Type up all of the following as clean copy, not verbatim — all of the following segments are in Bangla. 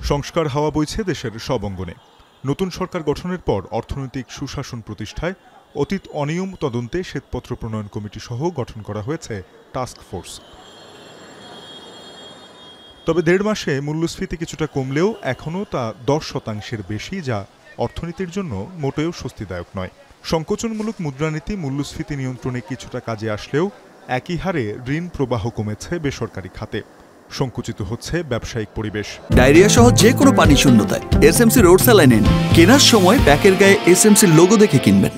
সংস্কার হাওয়া বইছে দেশের সব অঙ্গনে। নতুন সরকার গঠনের পর অর্থনৈতিক সুশাসন প্রতিষ্ঠায় অতীত অনিয়ম তদন্তে শ্বেতপত্র প্রণয়ন কমিটি সহ গঠন করা হয়েছে টাস্ক ফোর্স। তবে ১.৫ মাসে মূল্যস্ফীতি কিছুটা কমলেও এখনও তা ১০% বেশি, যা অর্থনীতির জন্য মোটেও স্বস্তিদায়ক নয়। সংকোচনমূলক মুদ্রানীতি মূল্যস্ফীতি নিয়ন্ত্রণে কিছুটা কাজে আসলেও একই হারে ঋণ প্রবাহ কমেছে বেসরকারি খাতে। সংকুচিত হচ্ছে ব্যবসায়িক পরিবেশ। ডায়রিয়া সহ যে কোনো পানি শূন্যতায় এসএমসি রোড স্যালাইন নিন। কেনার সময় প্যাকের গায়ে এসএমসি লোগো দেখে কিনবেন।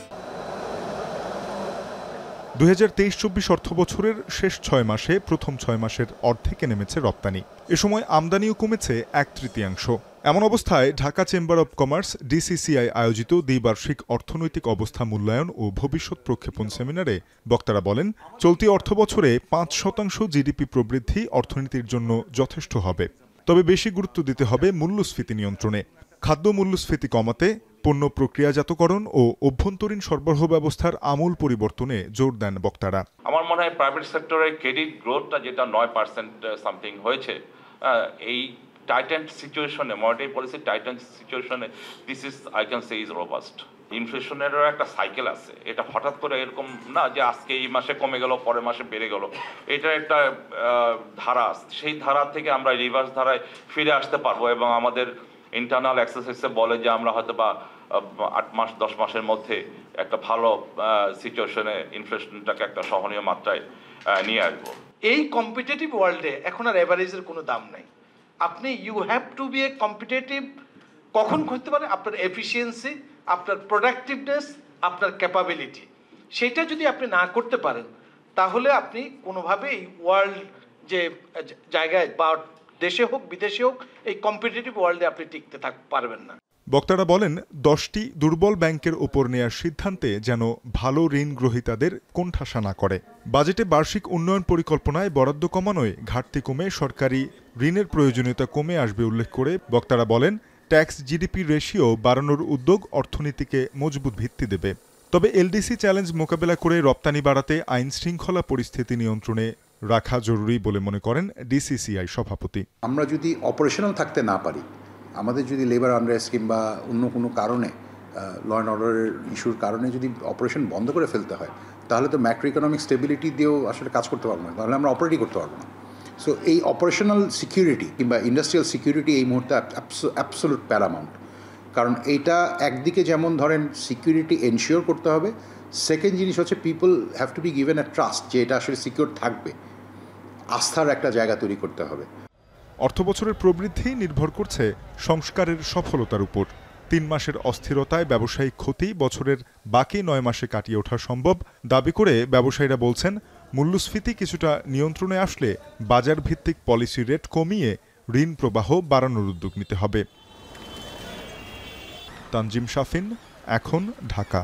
২০২৩-২৪ অর্থবছরের শেষ ৬ মাসে প্রথম ৬ মাসের অর্ধেকে নেমেছে রপ্তানি। এ সময় আমদানিও কমেছে ১/৩। এমন অবস্থায় Dhaka chamber of commerce DCCI আয়োজিত দ্বিবার্ষিক অর্থনৈতিক অবস্থা মূল্যায়ন ও ভবিষ্যৎ প্রক্ষেপণ সেমিনারে বক্তারা বলেন, চলতি অর্থবছরে ৫% জিডিপি প্রবৃদ্ধি অর্থনীতির জন্য যথেষ্ট হবে। তবে বেশি গুরুত্ব দিতে হবে মূল্যস্ফীতি নিয়ন্ত্রণে। খাদ্য মূল্যস্ফীতি কমাতে পণ্য প্রক্রিয়াজাতকরণ ও অভ্যন্তরীণ সরবরাহ ব্যবস্থার আমূল পরিবর্তনে জোর দেন বক্তারা। আমার মনে হয় প্রাইভেট সেক্টরের ক্রেডিট গ্রোথটা যেটা ৯% সামথিং হয়েছে, এই টাইটেন সিচুয়েশনে, মনিটারি পলিসি টাইটেন সিচুয়েশনে this is I can say is robust. ইনফ্লেশনেরও একটা সাইকেল আছে, এটা হঠাৎ করে এরকম না যে আজকে এই মাসে কমে গেল পরের মাসে বেড়ে গেল। এটা একটা ধারা, সেই ধারা থেকে আমরা রিভার্স ধারায় ফিরে আসতে পারবো এবং আমাদের ইন্টারনাল এক্সারসাইজে বলে যে আমরা হয়তো বা ৮ মাস ১০ মাসের মধ্যে একটা ভালো সিচুয়েশনে ইনফ্লেশনটাকে একটা সহনীয় মাত্রায় নিয়ে আসবো। এই কম্পিটিটিভ ওয়ার্ল্ডে এখন আর এভারেজের কোনো দাম নাই। আপনি you have to be a competitive কখন করতে পারেন? আপনার এফিসিয়েন্সি, আপনার প্রোডাক্টিভনেস, আপনার ক্যাপাবিলিটি, সেটা যদি আপনি না করতে পারেন তাহলে আপনি কোনোভাবে এই ওয়ার্ল্ড যে জায়গায় বা দেশে হোক বিদেশে হোক এই কম্পিটিটিভ ওয়ার্ল্ডে আপনি টিকতে পারবেন না। বক্তারা বলেন, ১০টি দুর্বল ব্যাংকের ওপর নেয়ার সিদ্ধান্তে যেন ভালো ঋণ গ্রহীতাদের কোণঠাসা না করে। বাজেটে বার্ষিক উন্নয়ন পরিকল্পনায় বরাদ্দ কমানোয় ঘাটতি কমে সরকারি ঋণের প্রয়োজনীয়তা কমে আসবে উল্লেখ করে বক্তারা বলেন, ট্যাক্স জিডিপি রেশিও বাড়ানোর উদ্যোগ অর্থনীতিকে মজবুত ভিত্তি দেবে। তবে এলডিসি চ্যালেঞ্জ মোকাবেলা করে রপ্তানি বাড়াতে আইন শৃঙ্খলা পরিস্থিতি নিয়ন্ত্রণে রাখা জরুরি বলে মনে করেন ডিসিসিআই সভাপতি। আমরা যদি অপারেশনাল থাকতে না পারি, আমাদের যদি লেবার আনরেস্ট কিংবা অন্য কোনো কারণে ল অ্যান্ড অর্ডারের ইস্যুর কারণে যদি অপারেশন বন্ধ করে ফেলতে হয়, তাহলে তো ম্যাক্রো ইকোনমিক স্টেবিলিটি দিয়েও আসলে কাজ করতে পারবো না, তাহলে আমরা অপারেটই করতে পারবো না। সো এই অপারেশনাল সিকিউরিটি কিংবা ইন্ডাস্ট্রিয়াল সিকিউরিটি এই মুহূর্তে অ্যাবসোলুট প্যারামাউন্ট। কারণ এইটা একদিকে যেমন ধরেন সিকিউরিটি এনশিওর করতে হবে, সেকেন্ড জিনিস হচ্ছে people have to be given a trust যে এটা আসলে সিকিউর থাকবে, আস্থার একটা জায়গা তৈরি করতে হবে। অর্থবছরের প্রবৃদ্ধি নির্ভর করছে সংস্কারের সফলতার উপর। ৩ মাসের অস্থিরতায় ব্যবসায়িক ক্ষতি বছরের বাকি ৯ মাসে কাটিয়ে ওঠা সম্ভব দাবি করে ব্যবসায়ীরা বলছেন, মূল্যস্ফীতি কিছুটা নিয়ন্ত্রণে আসলে বাজার ভিত্তিক পলিসি রেট কমিয়ে ঋণ প্রবাহ বাড়ানোর উদ্যোগ নিতে হবে। তানজিম শাফিন, এখন, ঢাকা।